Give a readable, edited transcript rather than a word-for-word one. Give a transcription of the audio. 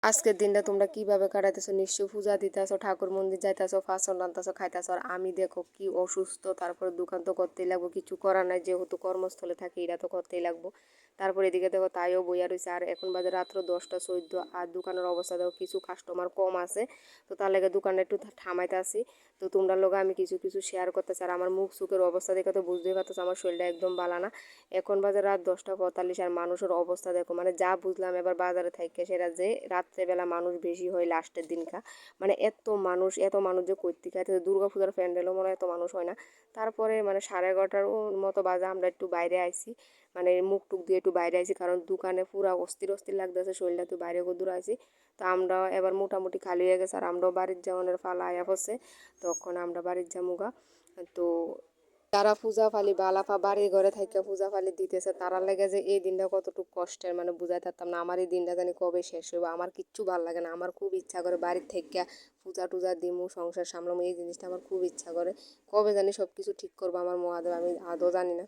আজকের দিনটা তোমরা কিভাবে কাটাইতেছো? নিশ্চয় পূজা দিতেছো, ঠাকুর মন্দির যাইতেছো, ফাঁসন রান্তাছো, খাইতেছো। আর আমি দেখো কি অসুস্থ, তারপরে দোকান তো করতেই লাগবো, কিছু করার নাই, যেহেতু কর্মস্থলে থাকি এটা তো করতেই লাগবো। তারপরে এদিকে দেখো তাইও বইয়া রয়েছে, আর এখন বাজে রাত্র 10টা 14, আর দোকানের অবস্থা দেখো, কিছু কাস্টমার কম আছে, তো তার লেগে দোকানটা একটু থামাইতে আসি। তো তোমরা লোক আমি কিছু কিছু শেয়ার করতেছি। আর আমার মুখ চোখের অবস্থা দেখে তো বুঝতেই পারতেছো আমার শরীরটা একদম ভালো না। এখন বাজে রাত 10টা 45, আর মানুষের অবস্থা দেখো, মানে যা বুঝলাম এবার বাজারে থাইকে সেটা যে রাত্রেবেলা মানুষ বেশি হয় লাস্টের দিনকা। মানে এত মানুষ যে কইতে খাইতে, দুর্গা পূজার প্যান্ডেলও মনে হয় এত মানুষ হয় না। তারপরে মানে 11:30 মতো বাজে আমরা একটু বাইরে আইছি, মানে মুখ টুক দিয়ে একটু বাইরে আইছি, কারণ দোকানে পুরা অস্থির অস্থির লাগতেছে শরীরটা, তো বাইরে দূর আইছি। তো আমরা এবার মোটামুটি খালি হয়ে গেছে, আর আমরাও বাড়ির যাওয়ানোর ফালা আয়া পড়ছে, তখন আমরা বাড়ির যামুগা। তো যারা পূজা ফালি বালাফা বাড়ি ঘরে থাইকা পূজা ফালি দিতেছে, তারা লেগে যে এই দিনটা কতটুকু কষ্টের মানে বুঝাই থাকতাম না। আমার এই দিনটা জানি কবে শেষ হইব, আমার কিচ্ছু ভাল লাগে না। আমার খুব ইচ্ছা করে বাড়ির থেকে পূজা টুজা দিমু, সংসার সামলামু, এই জিনিসটা আমার খুব ইচ্ছা করে। কবে জানি সব কিছু ঠিক করবো আমার মহাদেব, আমি আদৌ জানি না।